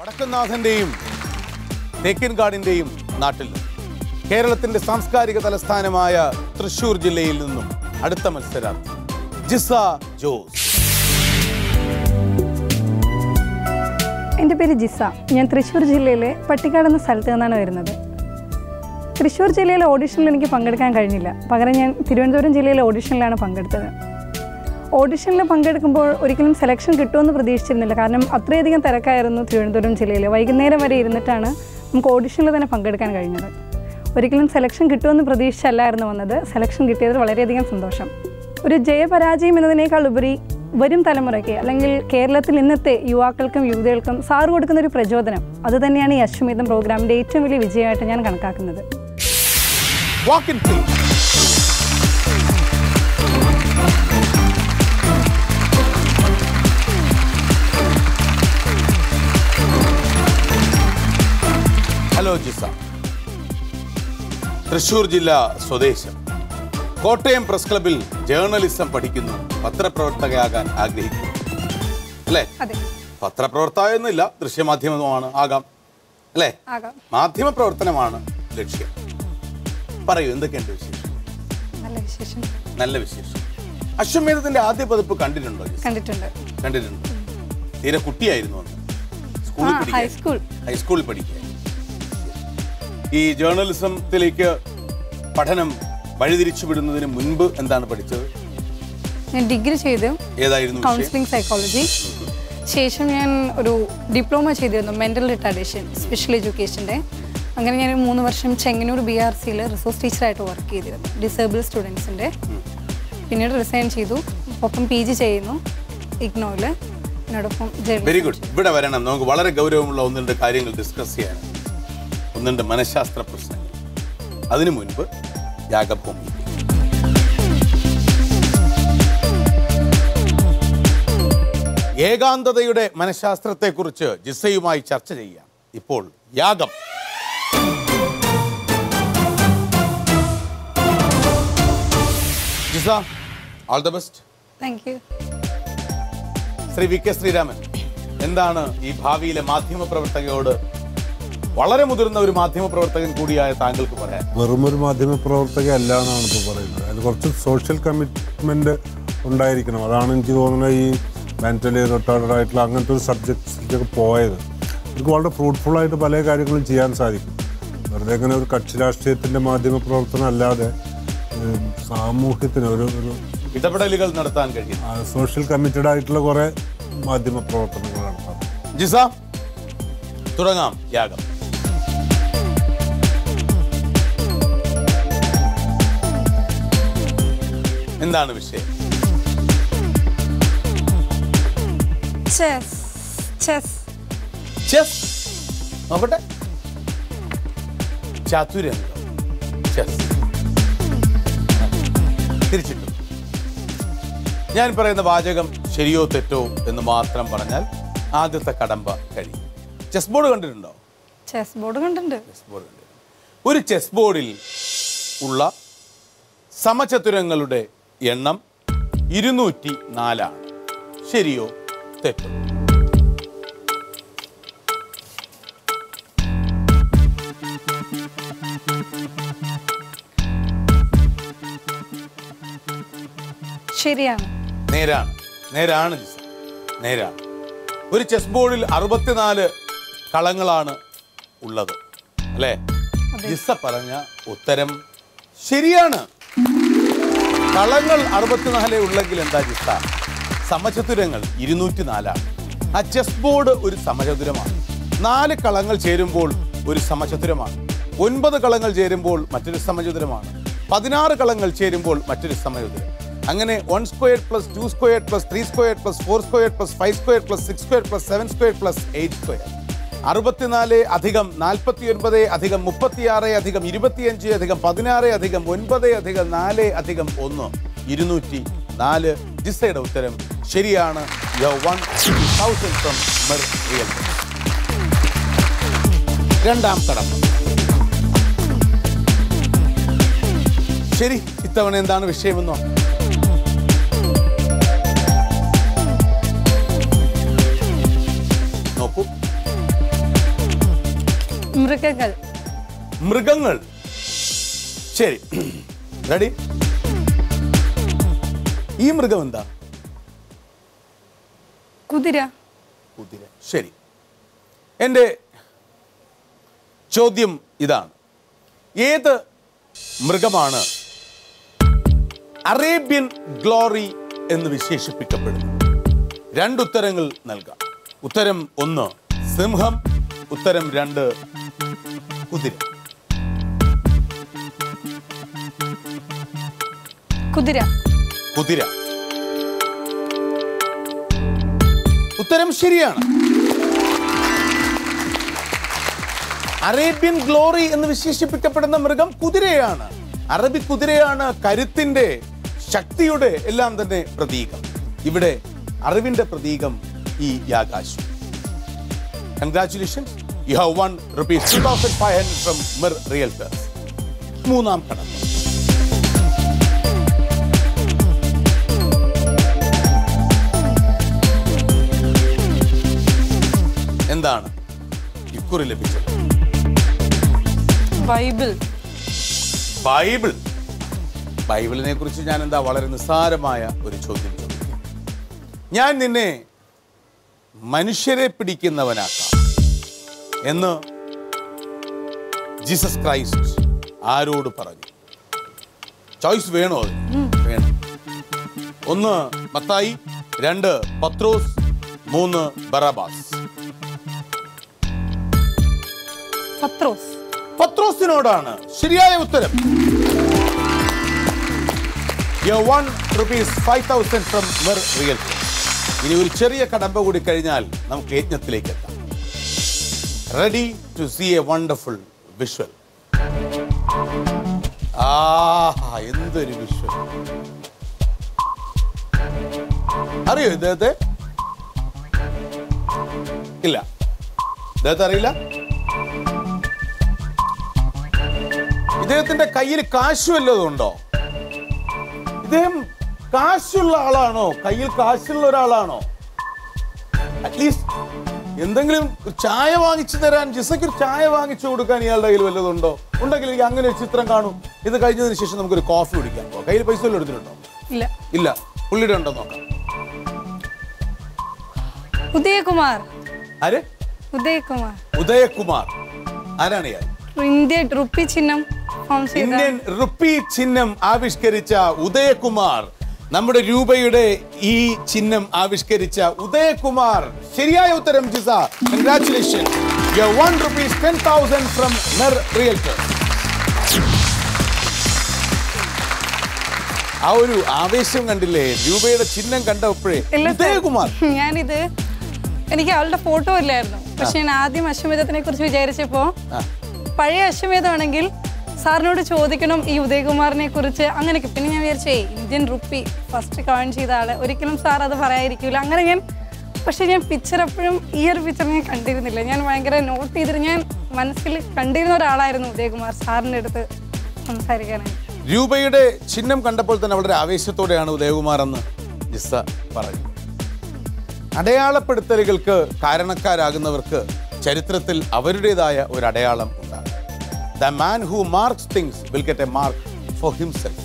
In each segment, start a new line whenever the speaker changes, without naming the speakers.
വടക്കനാഥന്റെയും തേക്കിൻകാടിന്റെയും നാട്ടിൽ കേരളത്തിന്റെ സാംസ്കാരിക തലസ്ഥാനമായ തൃശൂർ ജില്ലയിൽ നിന്നും അടുത്ത മത്സരാർത്ഥി ജിസ ജോസ്.
എൻ്റെ പേര് ജിസ. ഞാൻ തൃശ്ശൂർ ജില്ലയിലെ പട്ടിക്കാട് എന്ന സ്ഥലത്ത് നിന്നാണ് വരുന്നത്. തൃശ്ശൂർ ജില്ലയിലെ ഓഡിഷനിൽ എനിക്ക് പങ്കെടുക്കാൻ കഴിഞ്ഞില്ല. പകരം ഞാൻ തിരുവനന്തപുരം ജില്ലയിലെ ഓഡിഷനിലാണ് പങ്കെടുത്തത്. ഓഡിഷനിൽ പങ്കെടുക്കുമ്പോൾ ഒരിക്കലും സെലക്ഷൻ കിട്ടുമെന്ന് പ്രതീക്ഷിച്ചിരുന്നില്ല. കാരണം അത്രയധികം തിരക്കായിരുന്നു തിരുവനന്തപുരം ജില്ലയിൽ. വൈകുന്നേരം വരെ ഇരുന്നിട്ടാണ് നമുക്ക് ഓഡിഷനിൽ തന്നെ പങ്കെടുക്കാൻ കഴിഞ്ഞത്. ഒരിക്കലും സെലക്ഷൻ കിട്ടുമെന്ന് പ്രതീക്ഷിച്ചല്ലായിരുന്നു വന്നത്. സെലക്ഷൻ കിട്ടിയതിൽ വളരെയധികം സന്തോഷം. ഒരു ജയപരാജയം എന്നതിനേക്കാൾ ഉപരി വരും തലമുറയ്ക്ക് അല്ലെങ്കിൽ കേരളത്തിൽ ഇന്നത്തെ യുവാക്കൾക്കും യുവതികൾക്കും സാറ് കൊടുക്കുന്ന ഒരു പ്രചോദനം, അത് തന്നെയാണ് ഈ അശ്വമേധം പ്രോഗ്രാമിൻ്റെ ഏറ്റവും വലിയ വിജയമായിട്ട് ഞാൻ കണക്കാക്കുന്നത്.
ഹലോ ജിസ, തൃശൂർ ജില്ല സ്വദേശം, കോട്ടയം പ്രസ് ക്ലബിൽ ജേർണലിസം പഠിക്കുന്നു, പത്രപ്രവർത്തകയാകാൻ ആഗ്രഹിക്കുന്നു അല്ലേ? പത്രപ്രവർത്തകയൊന്നുമില്ല, ദൃശ്യമാധ്യമമാണ് ആകാം അല്ലേ? മാധ്യമ പ്രവർത്തനമാണ് ലക്ഷ്യം. പറയൂ, എന്തൊക്കെയുണ്ട് വിശേഷം? നല്ല വിശേഷം. അശ്വമേധത്തിന്റെ ആദ്യ പതിപ്പ് കണ്ടിട്ടുണ്ടോ? കണ്ടിട്ടുണ്ട്. തീരെ കുട്ടിയായിരുന്നു അന്ന്, ഹൈസ്കൂളിൽ പഠിക്കുക. ഈ ജേർണലിസത്തിലേക്ക് പഠനം വഴിതിരിച്ചു വിടുന്നതിന് മുൻപ് എന്താണ് പഠിച്ചത്?
ഞാൻ ഡിഗ്രി ചെയ്തു,
ഏതായിരുന്നു?
Counselling psychology. ശേഷം ഞാൻ ഒരു ഡിപ്ലോമ ചെയ്തിരുന്നു, മെന്റൽ റിട്ടാർഡേഷൻ, സ്പെഷ്യൽ എഡ്യൂക്കേഷൻ്റെ. അങ്ങനെ ഞാൻ 3 വർഷം ചെങ്ങന്നൂർ BRCയിൽ റിസോഴ്സ് ടീച്ചറായിട്ട് വർക്ക് ചെയ്തിരുന്നു, ഡിസേബിൾ സ്റ്റുഡൻസിൻ്റെ. പിന്നീട് റിസൈൻ ചെയ്തു. ഒപ്പം PG ചെയ്യുന്നു ഇഗ്നോയിൽ. എന്നോടൊപ്പം
വെരി ഗുഡ്. ഇവിടെ വരണം, നമുക്ക് വളരെ ഗൗരവമുള്ള 1-2 കാര്യങ്ങൾ ഡിസ്കസ് ചെയ്യാൻ, 1-2 മനഃശാസ്ത്ര പ്രശ്നങ്ങൾ. അതിനു മുൻപ് യാഗഭൂമി. ഏകാന്തതയുടെ മനഃശാസ്ത്രത്തെക്കുറിച്ച് ജിസയുമായി ചർച്ച ചെയ്യാം. ഇപ്പോൾ യാഗം. Jisa, all the best.
Thank you.
Sri VK Sreeraman, എന്താണ് ഈ ഭാവിയിലെ മാധ്യമ പ്രവർത്തകയോട്, വളരെ മുതിർന്ന ഒരു മാധ്യമ പ്രവർത്തകൻ കൂടിയായ താങ്കൾക്ക് പറയാൻ?
വെറുമൊരു മാധ്യമ പ്രവർത്തക അല്ല എന്നാണ് ഇപ്പോൾ പറയുന്നത്. അതിൽ കുറച്ച് സോഷ്യൽ കമ്മിറ്റ്മെന്റ് ഉണ്ടായിരിക്കണം. അതാണ് എനിക്ക് തോന്നുന്നത് ഈ മെന്റലി റിട്ടാർഡഡ് ആയിട്ടുള്ള അങ്ങനത്തെ ഒരു സബ്ജക്ട്സിലേക്ക് പോയത്. എനിക്ക് വളരെ ഫ്രൂട്ട്ഫുള്ളായിട്ട് പല കാര്യങ്ങളും ചെയ്യാൻ സാധിക്കും. വെറുതെ ഇങ്ങനെ ഒരു കക്ഷി രാഷ്ട്രീയത്തിൻ്റെ മാധ്യമ പ്രവർത്തനം അല്ലാതെ സാമൂഹ്യത്തിന് ഒരു
ഇടപെടലുകൾ നടത്താൻ കഴിയും.
സോഷ്യൽ കമ്മിറ്റഡ് ആയിട്ടുള്ള കുറേ മാധ്യമ പ്രവർത്തനങ്ങൾ നടത്താം.
ജിസ, തുടങ്ങാം യാഗം. എന്താണ് വിഷയം? ചെസ്. നോക്കട്ടെ. ചതുരംഗം, ചെസ്. തിരിച്ചിട്ടു. ഞാൻ പറയുന്ന വാചകം ശരിയോ തെറ്റോ എന്ന് മാത്രം പറഞ്ഞാൽ ആദ്യത്തെ കടമ്പ കഴിയും. ചെസ് ബോർഡ് കണ്ടിട്ടുണ്ടോ?
ചെസ് ബോർഡ് കണ്ടിട്ടുണ്ട്.
ഒരു ചെസ് ബോർഡിൽ ഉള്ള സമചതുരങ്ങളുടെ എണ്ണം 204 ആണ്. ശരിയോ തെറ്റോ?
ശരിയാണ്.
നേരാണ് ജിസ, നേരാണ്. ഒരു ചെസ് ബോർഡിൽ 64 കളങ്ങളാണ് ഉള്ളത് അല്ലേ? ജിസ പറഞ്ഞ ഉത്തരം ശരിയാണ്. കളങ്ങൾ 64 ഉള്ളെങ്കിൽ എന്താ ജിസ? സമചതുരങ്ങൾ 204 ആണ്. ആ ചെസ് ബോർഡ് ഒരു സമചതുരമാണ്. 4 കളങ്ങൾ ചേരുമ്പോൾ ഒരു സമചതുരമാണ്. 9 കളങ്ങൾ ചേരുമ്പോൾ മറ്റൊരു സമചതുരമാണ്. 16 കളങ്ങൾ ചേരുമ്പോൾ മറ്റൊരു സമചതുരം. അങ്ങനെ 1 square plus 2 square plus 3 square plus 4 square plus 5 square plus 6 square plus 7 square plus 8 square. 64 അധികം 49 അധികം 36 അധികം 25 അധികം 16 അധികം 9 അധികം 4 അധികം 1 204. ജിസയുടെ ഉത്തരം ശരിയാണ്. You have won 1000 from Mer Real. രണ്ടാം കടമ്പ. ശരി, ഇത്തവണ എന്താണ് വിഷയമെന്നോ? നോക്കൂ,
മൃഗങ്ങൾ.
മൃഗങ്ങൾ. ശരി, റെഡി? ഈ മൃഗം എന്താ?
കുതിര.
കുതിര. ശരി, എൻ്റെ ചോദ്യം ഇതാണ്. ഏത് മൃഗമാണ് അറേബ്യൻ ഗ്ലോറി എന്ന് വിശേഷിപ്പിക്കപ്പെടുന്നു? 2 ഉത്തരങ്ങൾ നൽകാം. ഉത്തരം 1 സിംഹം, ഉത്തരം 2 കുതിര.
കുതിര.
കുതിര. ഉത്തരം ശരിയാണ്. അറേബ്യൻ ഗ്ലോറി എന്ന് വിശേഷിപ്പിക്കപ്പെടുന്ന മൃഗം കുതിരയാണ്. അറബി കുതിരയാണ് കരുത്തിന്റെ, ശക്തിയുടെ എല്ലാം തന്നെ പ്രതീകം. ഇവിടെ അറിവിന്റെ പ്രതീകം ഈ യാകാശം. Congratulations, you have won ₹2,500 from Mir realtors. 3-ാം കടമ്പ. എന്താണ് ഇക്കുറി ലഭിച്ചത്?
ബൈബിൾ.
ബൈബിൾ. ബൈബിളിനെ കുറിച്ച് ഞാൻ എന്താ വളരെ നിസ്സാരമായ ഒരു ചോദ്യം ചോദിക്കും. ഞാൻ നിന്നെ മനുഷ്യരെ പിടിക്കുന്നവനാക്കാം എന്ന് ജീസസ് ക്രൈസ്റ്റ് ആരോട് പറഞ്ഞു? ചോയ്സ് വേണോ? വേണം. 1 മത്തായി, 2 പത്രോസ്, 3 ബറബാസ്.
പത്രോസ്.
പത്രോസിനോടാണ് ശരിയായ ഉത്തരം. You have won ₹5,000 from Mir Realty. ഇനി ഒരു ചെറിയ കടമ്പ കൂടി കഴിഞ്ഞാൽ നമുക്ക് യജ്ഞത്തിലേക്ക് എത്താം. Ready to see a wonderful visual. എന്തൊരു വിഷ്വൽ! അറിയോ ഇദ്ദേഹത്തെ? ഇല്ല, ഇദ്ദേഹത്തെ അറിയില്ല. ഇദ്ദേഹത്തിന്റെ കയ്യിൽ കാശ് വല്ലതും ഉണ്ടോ? ഇദ്ദേഹം കാശുള്ള ആളാണോ? കയ്യിൽ കാശുള്ള ഒരാളാണോ? അറ്റ്ലീസ്റ്റ് എന്തെങ്കിലും ചായ വാങ്ങിച്ചു തരാൻ, ജിസയ്ക്ക് ഒരു ചായ വാങ്ങിച്ചു കൊടുക്കാൻ ഇയാളുടെ കയ്യിൽ വല്ലതും ഉണ്ടോ? ഉണ്ടെങ്കിൽ എനിക്ക് അങ്ങനെ ഒരു ചിത്രം കാണും. ഇത് കഴിഞ്ഞതിന് ശേഷം നമുക്കൊരു കോഫി കുടിക്കാൻ പോകാം. കയ്യിൽ പൈസ വല്ലതും എടുത്തിട്ടുണ്ടോ?
ഇല്ല.
ഇല്ല. പുള്ളിയുടെ ഉണ്ടോ നോക്കാം.
ഉദയകുമാർ.
ആര്?
ഉദയകുമാർ.
ഉദയകുമാർ. ആരാണ് ഇയാൾ?
ഇന്ത്യൻ റുപ്പി ചിഹ്നം
ഇന്ത്യൻ റുപ്പി ചിഹ്നം ആവിഷ്കരിച്ച ഉദയകുമാർ. നമ്മുടെ രൂപയുടെ ഈ ചിഹ്നം ആവിഷ്കരിച്ച ഉദയകുമാർ. ശരിയായ ഉത്തരം Jisa. Congratulation, you have won ₹10,000 from Mir realtors. ആ ഒരു ആവേശം കണ്ടില്ലേ? രൂപയുടെ ചിഹ്നം കണ്ടപ്പോഴേ ഉദയകുമാർ.
ഞാനിത് എനിക്ക് അവളുടെ ഫോട്ടോ ഇല്ലായിരുന്നു. പക്ഷെ ഞാൻ ആദ്യം അശ്വമേധത്തിനെ കുറിച്ച് വിചാരിച്ചപ്പോ പഴയ അശ്വമേധമാണെങ്കിൽ സാറിനോട് ചോദിക്കണം ഈ ഉദയകുമാറിനെ കുറിച്ച് അങ്ങനെയൊക്കെ. പിന്നെ ഞാൻ വിചാരിച്ചേ ഇന്ത്യൻ റുപ്പി ഫസ്റ്റ് കോയിൻ ചെയ്ത ആള്, ഒരിക്കലും സാർ അത് പറയാതിരിക്കില്ല. അങ്ങനെ ഞാൻ പക്ഷെ ഞാൻ പിക്ചർ എപ്പോഴും ഈ ഒരു പിക്ചർ ഞാൻ കണ്ടിരുന്നില്ല. ഞാൻ ഭയങ്കര നോട്ട് ചെയ്തിട്ട് ഞാൻ മനസ്സിൽ കണ്ടിരുന്ന ഒരാളായിരുന്നു ഉദയകുമാർ. സാറിൻ്റെ അടുത്ത് സംസാരിക്കാനായി
രൂപയുടെ ചിഹ്നം കണ്ടപ്പോൾ തന്നെ വളരെ ആവേശത്തോടെയാണ് ഉദയകുമാർ എന്ന് ജിസ പറഞ്ഞു. അടയാളപ്പെടുത്തലുകൾക്ക് കാരണക്കാരാകുന്നവർക്ക് ചരിത്രത്തിൽ അവരുടേതായ ഒരു അടയാളം ഉണ്ടാകും. The man who marks things will get a mark for himself.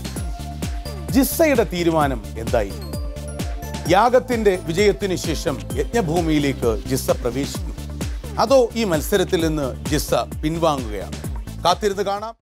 ജിസയുടെ തീരുമാനം എന്തായി? യാഗത്തിന്റെ വിജയത്തിന് ശേഷം യജ്ഞഭൂമിയിലേക്ക് ജിസ പ്രവേശിക്കും, അതോ ഈ മത്സരത്തിൽ നിന്ന് ജിസ പിൻവാങ്ങുകയാണ്? കാത്തിരുന്ന് കാണാം.